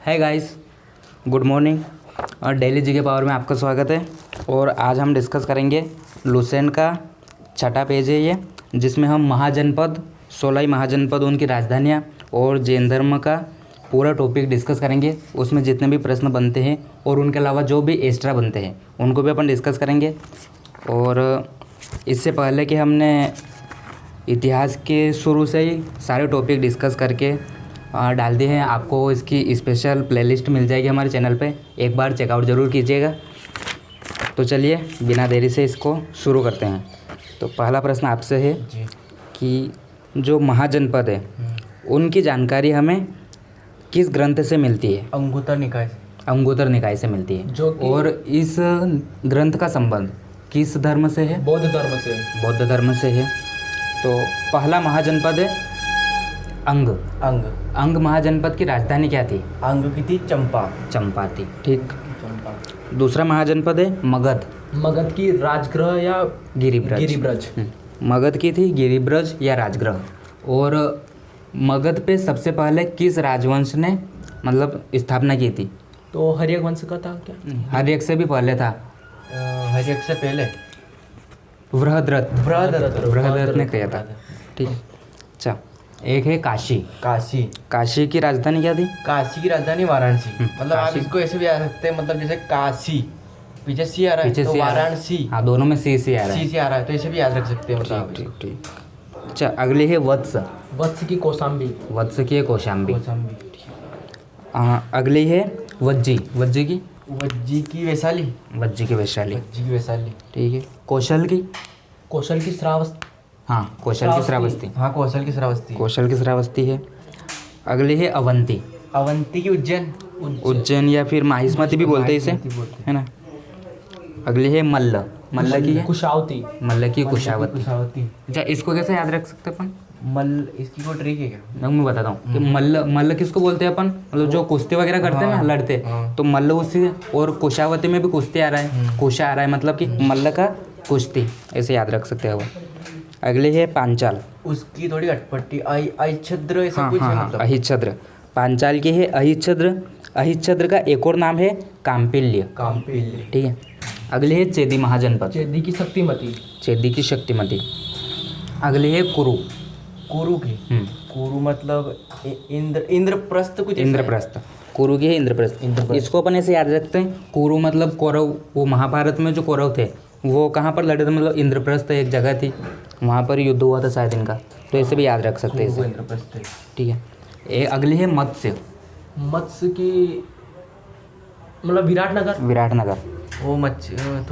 है guys, good morning और daily जी के पावर में आपका स्वागत है। और आज हम डिस्कस करेंगे लुसेंट का छठा पेज है ये, जिसमें हम महाजनपद 16 महाजनपद उनकी राजधानियाँ और जैन धर्म का पूरा टॉपिक डिस्कस करेंगे। उसमें जितने भी प्रश्न बनते हैं और उनके अलावा जो भी एक्स्ट्रा बनते हैं उनको भी अपन डिस्कस करेंगे। और इससे पहले कि हमने इतिहास के शुरू से ही सारे टॉपिक डिस्कस करके डाल दिए हैं, आपको इसकी स्पेशल प्लेलिस्ट मिल जाएगी हमारे चैनल पे, एक बार चेकआउट ज़रूर कीजिएगा। तो चलिए बिना देरी से इसको शुरू करते हैं। तो पहला प्रश्न आपसे है कि जो महाजनपद है उनकी जानकारी हमें किस ग्रंथ से मिलती है? अंगुतर निकाय से। अंगुतर निकाय से मिलती है। और इस ग्रंथ का संबंध किस धर्म से है? बौद्ध धर्म से। बौद्ध धर्म से है। तो पहला महाजनपद है अंग। अंग महाजनपद की राजधानी क्या थी? अंग की थी चंपा थी। ठीक। चंपा। दूसरा महाजनपद है मगध। मगध की राजगृह या गिरिब्रज। मगध की थी गिरिब्रज या राजगृह। और मगध पे सबसे पहले किस राजवंश ने मतलब स्थापना की थी? तो हर्यक वंश का था क्या? हर्यक से भी पहले था। हर्यक से पहले बृहद्रथ ने किया था। ठीक है। अच्छा, एक है काशी। काशी की राजधानी क्या थी? काशी की राजधानी वाराणसी। मतलब आप इसको ऐसे भी आ सकते हैं, मतलब जैसे काशी पीछे सी आ रहा है तो वाराणसी। हाँ, दोनों में सी आ रहा है। तो ऐसे भी याद रख सकते हैं मतलब। ठीक। अच्छा, अगली है वत्स। वत्स की कौशाम्बी। अगली है वज्जी की वैशाली। ठीक है। कौशल की श्रावस्ती। हाँ, कौशल की श्रावस्ती है। अगली है अवंती की उज्जैन या फिर माहिष्मती भी बोलते हैं इसे, है ना। अगली है मल्ल की कुशावती। अच्छा, इसको कैसे याद रख सकते हैं अपन? मल्ल, इसकी कोई ट्रिक है क्या? मैं बताता हूँ कि मल्ल किसको बोलते हैं अपन, मतलब जो कुश्ती वगैरह करते हैं ना, लड़ते। तो मल्ल उसी, और कुशावती में भी कुश्ती आ रहा है, कुशा आ रहा है, मतलब कि मल्ल का कुश्ती, ऐसे याद रख सकते हैं वो। अगले है पांचाल। उसकी थोड़ी अटपटी अहिच्छद्र ऐसा हाँ, कुछ है हाँ, मतलब। अहिच्छद्र। पांचाल की है अहिच्छद्र का एक और नाम है काम्पिल्य। ठीक है। अगले है चेदी महाजनपद। चेदी की शक्तिमती। अगले है कुरु मतलब इंद्रप्रस्थ कुछ। कुरु की है इंद्रप्रस्थ। इसको अपन ऐसे याद रखते हैं, कुरु मतलब कौरव, वो महाभारत में जो कौरव थे वो कहाँ पर लड़े थे, मतलब इंद्रप्रस्थ एक जगह थी, वहाँ पर युद्ध हुआ था शायद इनका, तो ऐसे भी याद रख सकते हैं इसे। ठीक है। अगली है मत्स्य की मतलब विराटनगर। वो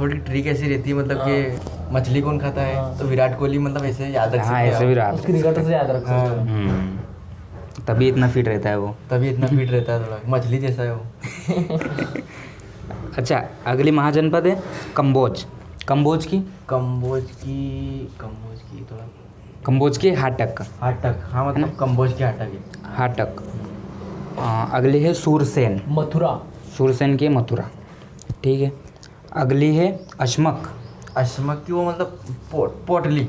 थोड़ी ट्रिक ऐसी रहती है, मतलब कि मछली कौन खाता है, तो विराट कोहली, मतलब ऐसे याद रख सकते हैं। ऐसे भी क्रिकेटर से याद रख सकते हैं। तभी इतना फिट रहता है वो। थोड़ा मछली जैसा है वो। अच्छा, अगली महाजनपद है कंबोज की थोड़ा कंबोज की हाटक। हाँ, मतलब कंबोज की हाटक। अगली है सूरसेन की मथुरा। ठीक है। अगली है अश्मक की वो मतलब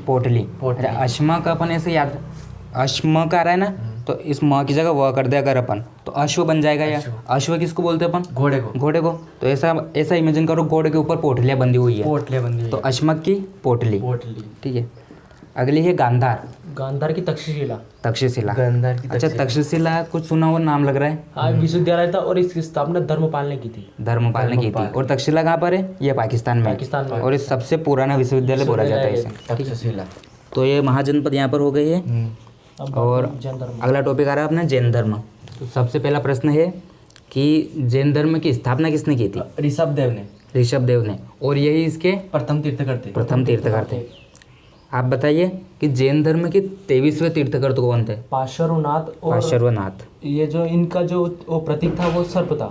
पोटली। अश्मक अपन ऐसे याद, अश्मक आ रहा है ना, तो इस माँ की जगह वह कर दिया अगर अपन, तो अश्व बन जाएगा। या अश्व किसको बोलते हैं अपन? घोड़े को। तो ऐसा इमेजिन करो, घोड़े के ऊपर पोटलियाँ बंधी हुई है, तो अश्मक की पोटली। ठीक है। अगली है गांधार की तक्षशिला। अच्छा, तक्षशिला कुछ सुना हुआ नाम लग रहा है। हाँ, विश्वविद्यालय था और इसकी स्थापना धर्मपाल ने की थी। और तक्षशिला कहाँ पर है? ये पाकिस्तान में। और ये सबसे पुराना विश्वविद्यालय बोला जाता है इसे, तक्षशिला। तो ये महाजनपद यहाँ पर हो गई है। और अगला टॉपिक आ रहा है अपना जैन धर्म। तो सबसे पहला प्रश्न है कि जैन धर्म की स्थापना किसने की थी? ऋषभ देव ने। और यही इसके प्रथम तीर्थकर थे। आप बताइए कि जैन धर्म के 23वें तीर्थकर कौन थे? पार्श्वनाथ। ये जो इनका जो वो प्रतीक था वो सर्प था।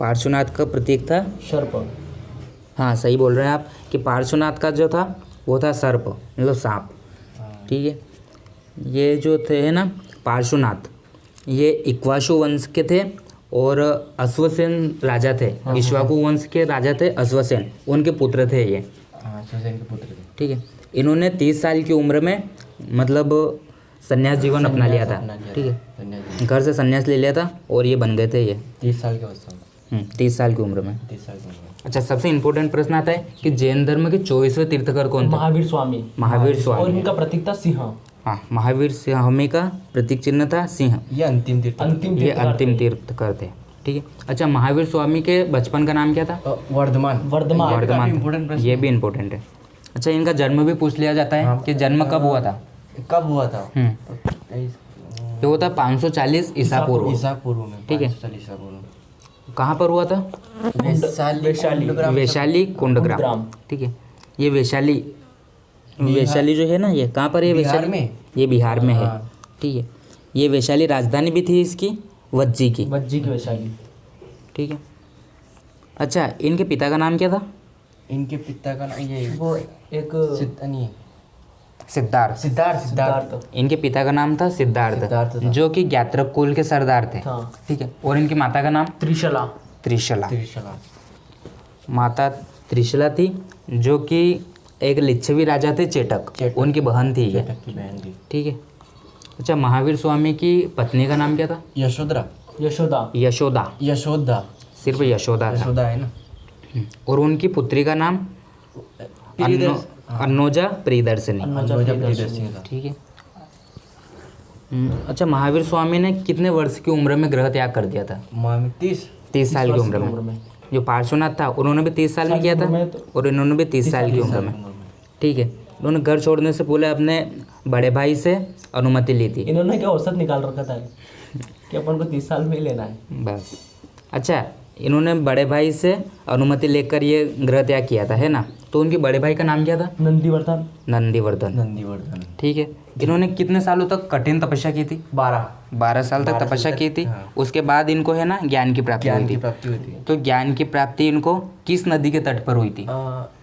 पार्श्वनाथ का प्रतीक था सर्प। हाँ, सही बोल रहे हैं आप कि पार्श्वनाथ का जो था वो था सर्प, मतलब सांप। ठीक है। ये जो थे है ना पार्श्वनाथ, ये इक्ष्वाकु वंश के थे और अश्वसेन राजा थे। इक्ष्वाकु वंश के राजा थे अश्वसेन, उनके पुत्र थे ये। अश्वसेन के पुत्र थे। ठीक है। इन्होंने 30 साल की उम्र में मतलब संन्यास जीवन अपना लिया था। ठीक है, संन्यास घर से संन्यास ले लिया था और ये बन गए थे ये 30 साल के अवस्था में। 30 साल की उम्र में। 30 साल की उम्र में। अच्छा, सबसे इम्पोर्टेंट प्रश्न आता है कि जैन धर्म के 24वें तीर्थकर कौन थे? महावीर स्वामी। महावीर और स्वामी। इनका प्रतीक था सिंह। हाँ, महावीर स्वामी का प्रतीक चिन्ह था सिंह। ये अंतिम तीर्थ। ये अंतिम तीर्थकर थे। ठीक है। अच्छा, महावीर स्वामी के बचपन का नाम क्या था? वर्धमान। वर्धमान। इम्पोर्टेंट प्रश्न। ये भी इम्पोर्टेंट है। अच्छा, इनका जन्म भी पूछ लिया जाता है कि जन्म कब हुआ था? कब हुआ था? ये हुआ था 540 ईसा पूर्व। ईसा पूर्व में। ठीक है। 540 ईसा पूर्व में। कहाँ पर हुआ था? वैशाली कुंडग्राम। ठीक है। ये वैशाली जो है ना, ये कहाँ पर है? वैशाली में। ये बिहार में है। हाँ। ठीक है। ये वैशाली राजधानी भी थी इसकी वज्जी की। वैशाली। ठीक है। अच्छा, इनके पिता का नाम क्या था? इनके पिता का नाम ये वो एक सिद्धार्थ। इनके पिता का नाम था सिद्धार्थ था। जो कि ज्ञात्रप कुल के सरदार थे। हाँ। ठीक है। और इनकी माता का नाम त्रिशला। माता त्रिशला थी, जो कि एक लिच्छवी राजा थे चेटक। उनकी बहन थी ये। चेटक की बहन थी। ठीक है। अच्छा, महावीर स्वामी की पत्नी का नाम क्या था? यशोदा। सिर्फ यशोदा था। यशोदा है ना। और उनकी पुत्री का नाम अन्नोजा प्रियदर्शनी। प्रियदर्शनी था। ठीक है। अच्छा, महावीर स्वामी ने कितने वर्ष की उम्र में गृह त्याग कर दिया था? 30 साल की उम्र में। जो पार्श्वनाथ था उन्होंने भी 30 साल में किया था और इन्होंने भी 30 साल की उम्र में। ठीक है। उन्होंने घर छोड़ने से पहले अपने बड़े भाई से अनुमति ली थी। इन्होंने क्या औसत निकाल रखा था कि अपन को 30 साल में ही लेना है बस। अच्छा, इन्होंने बड़े भाई से अनुमति लेकर ये गृह त्याग किया था, है ना? तो उनके बड़े भाई का नाम क्या था? नंदीवर्धन। ठीक है। इन्होंने कितने सालों तक कठिन तपस्या की थी? 12 साल तक तपस्या की थी। हाँ। उसके बाद इनको है ना ज्ञान की प्राप्ति हुई थी। होती है। तो ज्ञान की प्राप्ति इनको किस नदी के तट पर हुई थी?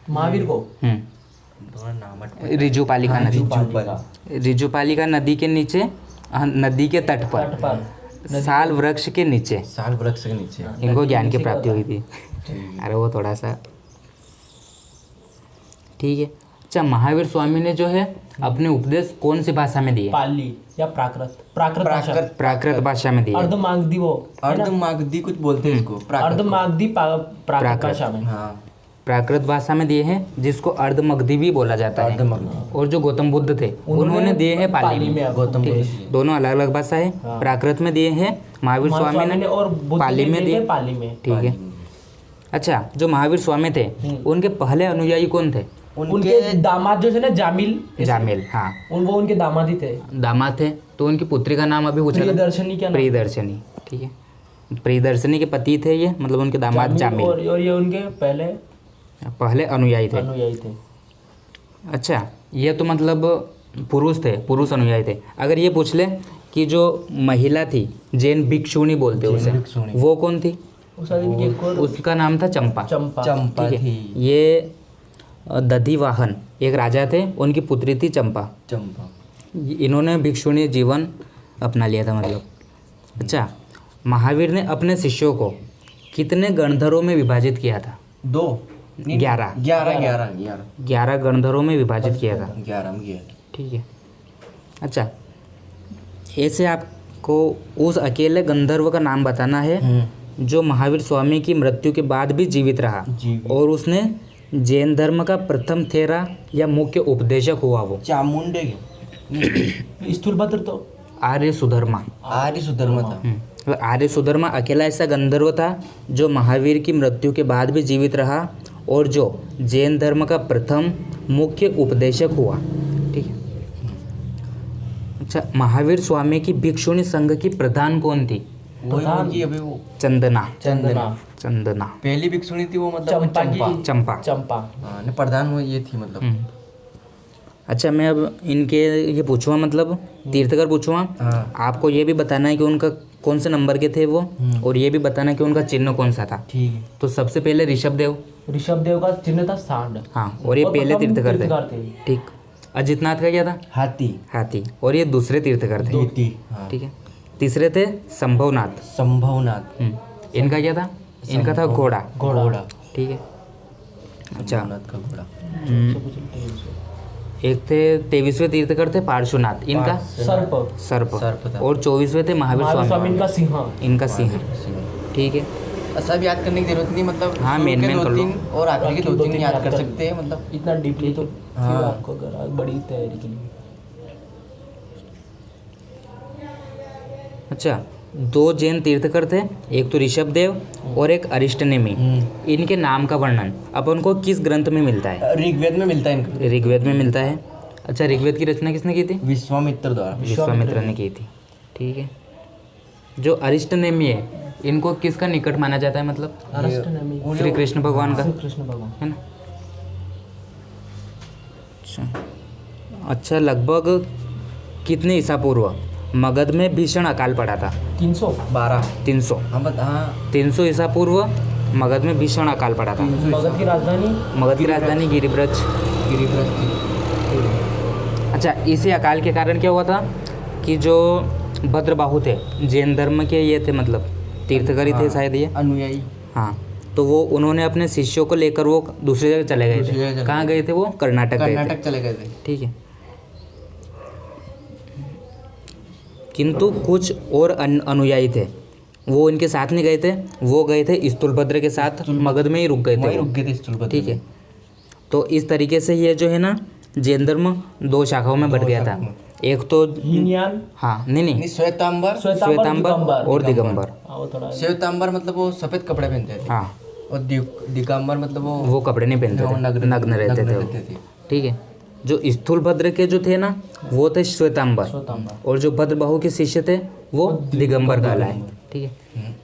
महावीर को रिजुपालिका नदी। रिजुपालिका नदी के नीचे, नदी के तट पर साल वृक्ष के नीचे इनको ज्ञान की प्राप्ति हुई थी। अरे वो थोड़ा सा ठीक है। अच्छा, महावीर स्वामी ने जो है अपने उपदेश कौन सी भाषा में दिए? पाली या प्राकृत भाषा में दिए। अर्धमागधी कुछ बोलते हैं इसको। अर्धमागधी प्राकृत भाषा में। हाँ। प्राकृत भाषा में दिए हैं, जिसको अर्धमगधी भी बोला जाता है। और जो गौतम बुद्ध थे उन्होंने दिए हैं पाली में। गौतम बुद्ध। दोनों अलग अलग भाषा है। हाँ। प्राकृत में दिए हैं महावीर स्वामी ने और पाली में दिए। पाली में। ठीक है। अच्छा, जो महावीर स्वामी थे उनके पहले अनुयायी कौन थे? उनके दामाद जो थे ना, जामिल। हाँ, वो उनके दामाद ही थे। दामाद थे। तो उनकी पुत्री का नाम अभी पूछा था। प्रियदर्शनी। ठीक है। प्रियदर्शनी के पति थे ये, मतलब उनके दामाद जामिल। और ये उनके पहले अनुयायी थे। अच्छा, ये तो मतलब पुरुष अनुयायी थे। अगर ये पूछ ले कि जो महिला थी, जैन भिक्षुणी बोलते उसे, वो कौन थी? उसका नाम था चंपा। ठीक है। ये दधिवाहन एक राजा थे, उनकी पुत्री थी चंपा। इन्होंने भिक्षुणी जीवन अपना लिया था मतलब। अच्छा, महावीर ने अपने शिष्यों को कितने गणधरों में विभाजित किया था? 11 गणधरों में विभाजित किया था। 11। ठीक है। अच्छा, ऐसे आपको उस अकेले गंधर्व का नाम बताना है जो महावीर स्वामी की मृत्यु के बाद भी जीवित रहा और उसने जैन धर्म का प्रथम थेरा या मुख्य उपदेशक हुआ। वो चामुंडे स्थूलभद्र तो आर्य सुधर्मा था। आर्य सुधर्मा अकेला ऐसा गंधर्व था जो महावीर की मृत्यु के बाद भी जीवित रहा और जो जैन धर्म का प्रथम मुख्य उपदेशक हुआ। ठीक है। अच्छा, महावीर स्वामी की भिक्षुणी संघ की प्रधान कौन थी? चंदना। पहली भिक्षुणी थी वो, मतलब चंपा। प्रधान वो ये थी मतलब। अच्छा, मैं अब इनके ये पूछूँगा, मतलब तीर्थकर पूछूँगा। हाँ। आपको ये भी बताना है कि उनका कौन से नंबर के थे वो, और ये भी बताना है कि उनका चिन्ह कौन सा था। ठीक है। तो सबसे पहले ऋषभ देव का चिन्ह था सांड। हाँ, और ये पहले तीर्थकर थे। ठीक। अजितनाथ का क्या था? हाथी। और ये दूसरे तीर्थकर थे। हाँ। ठीक है। तीसरे थे संभवनाथ। इनका क्या था? इनका था घोड़ा। ठीक है। अच्छा, एक थे 23वें तीर्थकर थे पार्श्वनाथ, इनका सर्प सर्प, सर्प था। और 24वें थे महावीर महावीर स्वामी स्वामी, इनका सिंह। इनका सिंह। ठीक है, सब याद करने की जरूरत नहीं, मतलब हाँ, शुरू main के main दो कर लो। तीन और आखिरी के बाकी दो तीन याद कर सकते हैं, मतलब इतना डीपली तो हाँ। फिर आपको अगर बड़ी तैयारी के लिए। अच्छा, 2 जैन तीर्थकर थे, एक तो ऋषभदेव और एक अरिष्टनेमी। इनके नाम का वर्णन अपन को किस ग्रंथ में मिलता है? ऋग्वेद में मिलता है इनका। ऋग्वेद में मिलता है। अच्छा, ऋग्वेद की रचना किसने की थी? विश्वामित्र द्वारा। विश्वामित्र ने की थी। ठीक है, जो अरिष्टनेमी है इनको किसका निकट माना जाता है, मतलब अरिष्टनेमी श्री कृष्ण भगवान का, श्री कृष्ण भगवान। है ना? अच्छा, लगभग कितने ईसा पूर्व मगध में भीषण अकाल पड़ा था? 312। 300। हाँ 300 ईसा पूर्व मगध में भीषण अकाल पड़ा था। मगध की राजधानी मगध की राजधानी गिरिब्रज। अच्छा, इसी अकाल के कारण क्या हुआ था कि जो भद्रबाहु थे, जैन धर्म के ये थे, मतलब तीर्थकर ही थे शायद ये, अनुयायी। हाँ, तो वो उन्होंने अपने शिष्यों को लेकर वो दूसरी जगह चले गए दूसरी जगह थे। चले कहाँ गए थे वो? कर्नाटक गए थे। कर्नाटक चले गए थे। ठीक है, किंतु कुछ और अनुयायी थे, वो इनके साथ नहीं गए थे, वो गए थे स्थूलभद्र के साथ, मगध में ही रुक गए थे वहीं वो। रुक गए थे स्थूलभद्र। ठीक है, तो इस तरीके से ये जो है ना जैन धर्म 2 शाखाओं में बढ़ गया था। एक तो हीनयान, हाँ, नहीं, श्वेतांबर। श्वेतांबर और दिगंबर। वो थोड़ा श्वेतांबर मतलब वो सफेद कपड़े पहनते थे, हाँ, और दिगंबर मतलब वो कपड़े नहीं पहनते थे, नग्न रहते थे वो। ठीक है, जो स्थूलभद्र के जो थे ना वो थे श्वेतांबर, और जो भद्रबाहु के शिष्य थे वो दिगंबर कहलाए। ठीक है।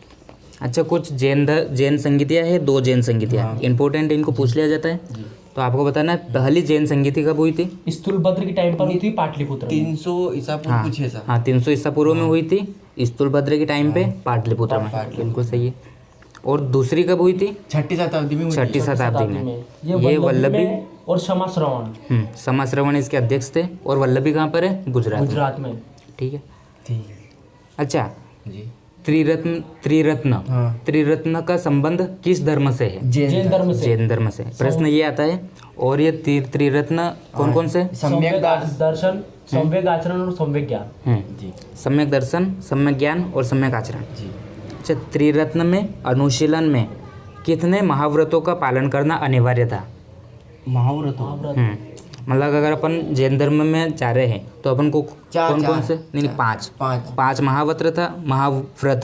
अच्छा, कुछ जैन संगीतियाँ है, 2 जैन संगीतियाँ इंपॉर्टेंट, इनको पूछ लिया जाता है। तो आपको बताना है पहली जैन संगीति कब हुई थी? स्थूलभद्र की टाइम पर हुई थी पाटलिपुत्र में। 300 ईसा पूर्व कुछ ऐसा। हाँ, 300 ईसा पूर्व में हुई थी स्थूलभद्र के टाइम पे पाटलिपुत्र में। बिल्कुल सही है। और दूसरी कब हुई थी? 6ठी शताब्दी में हुई थी। 6ठी शताब्दी में। ये वल्लभी और समाश्रवण। समाश्रवण इसके अध्यक्ष थे, और वल्लभी कहाँ पर है? गुजरात में। ठीक है। ठीक है अच्छा, जी। त्रिरत्न का संबंध किस धर्म से है? जैन धर्म से। जैन धर्म से। प्रश्न ये आता है। और ये त्रिरत्न कौन कौन से? सम्यक दर्शन, सम्यक आचरण और सम्यक ज्ञान। जी। सम्यक दर्शन, सम्यक ज्ञान और सम्यक आचरण। जी। अच्छा, त्रिरत्न में अनुशीलन में कितने महाव्रतों का पालन करना अनिवार्य था? महाव्रत। मतलब अगर अपन जैन धर्म में जा रहे हैं तो अपन को कौन कौन से? नहीं, 5 महाव्रत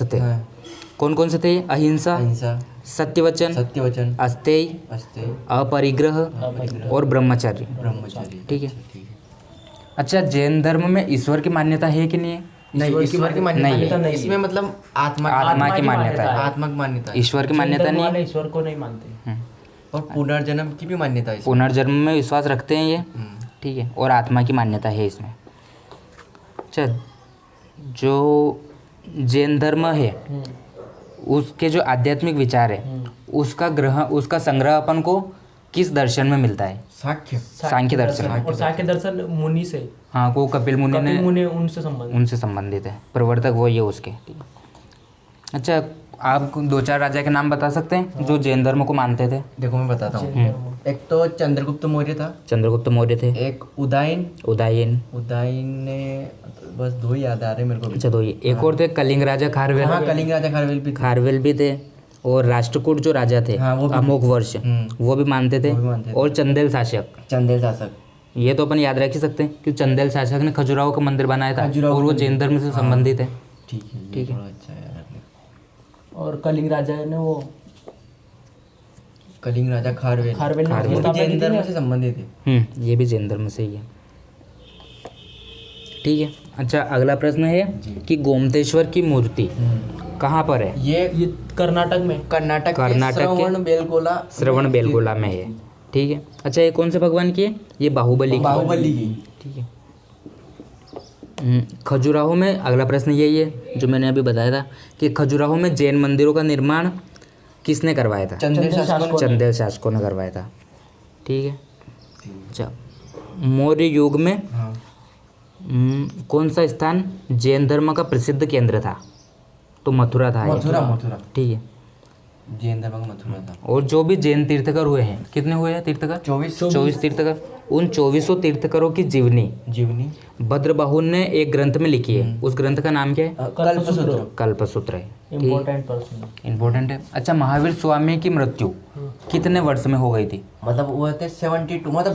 थे। कौन कौन से थे? अहिंसा, सत्यवचन, अस्तेय, अपरिग्रह और ब्रह्मचर्य। ठीक है। अच्छा, जैन धर्म में ईश्वर की मान्यता है कि नहीं है? नहीं, ईश्वर की मान्यता नहीं है। इसमें मतलब आत्मा की मान्यता है। आत्मा की मान्यता है। ईश्वर की मान्यता नहीं है। ईश्वर को नहीं मानते। और पुनर्जन्म की भी मान्यता है। पुनर्जन्म में विश्वास रखते हैं ये। ठीक है, और आत्मा की मान्यता है इसमें। अच्छा, जो जैन धर्म है उसके जो आध्यात्मिक विचार है उसका संग्रह अपन को किस दर्शन में मिलता है? सांख्य दर्शन। और सांख्य दर्शन मुनि से। हाँ, को कपिल मुनि ने उनसे संबंधित है। प्रवर्तक वही है उसके। अच्छा, आप 2-4 राजा के नाम बता सकते हैं जो जैन धर्म को मानते थे? देखो मैं बताता हूँ। एक तो चंद्रगुप्त मौर्य था। चंद्रगुप्त मौर्य थे। एक उदयन ने बस 2 ही याद आ रहे मेरे को। अच्छा, 2 ही। एक और थे कलिंग राजा खारवेल। हाँ, कलिंग राजा खारवेल भी थे। और राष्ट्रकूट जो राजा थे, अमोघ वर्ष, वो भी मानते थे। और चंदेल शासक, ये तो अपन याद रख ही सकते हैं कि चंदेल शासक ने खजुराहो का मंदिर बनाया था, और वो जैन धर्म से संबंधित है। ठीक है। अच्छा यार। और कलिंग राजा ने वो कलिंग राजा खारवेल जैन धर्म से संबंधित है। ये भी जैन धर्म से ही है। ठीक है। अच्छा, अगला प्रश्न है कि गोमतेश्वर की मूर्ति कहाँ पर है? ये कर्नाटक के श्रवण बेलगोला में है। ठीक है। अच्छा, ये कौन से भगवान की है? ये बाहुबली की। ठीक है। खजुराहो में अगला प्रश्न यही है जो मैंने अभी बताया था कि खजुराहो में जैन मंदिरों का निर्माण किसने करवाया था? चंदेल शासकों ने करवाया था। ठीक है। अच्छा, मौर्य युग में कौन सा स्थान जैन धर्म का प्रसिद्ध केंद्र था? तो मथुरा था। मथुरा। ठीक है। जैन धर्म का मथुरा था। और जो भी जैन तीर्थकर हुए हैं, कितने हुए हैं तीर्थकर? 24 तीर्थकर। उन 24 तीर्थकरों की जीवनी जीवनी भद्रबाहु ने एक ग्रंथ में लिखी है। उस ग्रंथ का नाम क्या है? कल्पसूत्र। कल्पसूत्र है। Important person. इम्पोर्टेंट है। अच्छा, महावीर स्वामी की मृत्यु कितने वर्ष में हो गई थी? मतलब वो थे 72, मतलब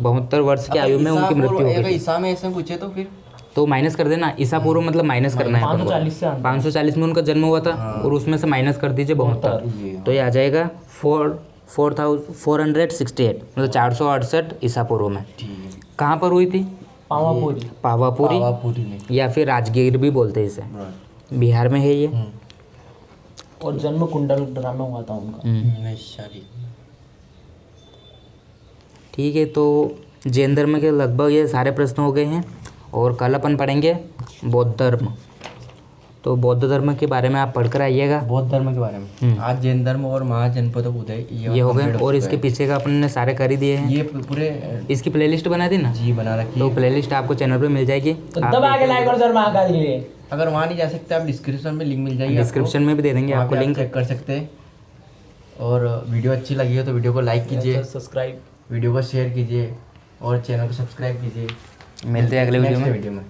72 वर्ष की आयु में उनकी मृत्यु हो गई। ईसा में ऐसे पूछे तो फिर तो माइनस कर देना, ईसा पूर्व मतलब माइनस करना है। 540 में उनका जन्म हुआ था और उसमें से माइनस कर दीजिए 72, तो ये आ जाएगा 468, मतलब 468 ईसा पूर्व में। कहाँ पर हुई थी? पावापुरी में, या फिर राजगीर भी बोलते हैं इसे, बिहार में है ये। और जन्म कुंडल ड्रामा हुआ था उनका। ठीक है, तो जैन धर्म के लगभग ये सारे प्रश्न हो गए हैं और कल अपन पढ़ेंगे बौद्ध धर्म। तो बौद्ध धर्म के बारे में आप पढ़कर आइएगा। बौद्ध धर्म के बारे में आज जैन धर्म और महाजनपद उदय ये हो गए, और इसके पीछे का अपन ने सारे कर ही दिए हैं। ये पूरे इसकी प्लेलिस्ट बना दी ना जी, बना रखी तो है। प्लेलिस्ट आपको चैनल पे मिल जाएगी। तो दबा के लाइक और सर महाकाल के लिए। अगर वहाँ नहीं जा सकते आप डिस्क्रिप्शन में लिंक मिल जाएगी, डिस्क्रिप्शन में भी दे देंगे आपको लिंक, चेक कर सकते हैं। और वीडियो अच्छी लगी हो तो वीडियो को लाइक कीजिए, सब्सक्राइब, वीडियो को शेयर कीजिए और चैनल को सब्सक्राइब कीजिए। मिलते हैं अगले वीडियो में। वीडियो में।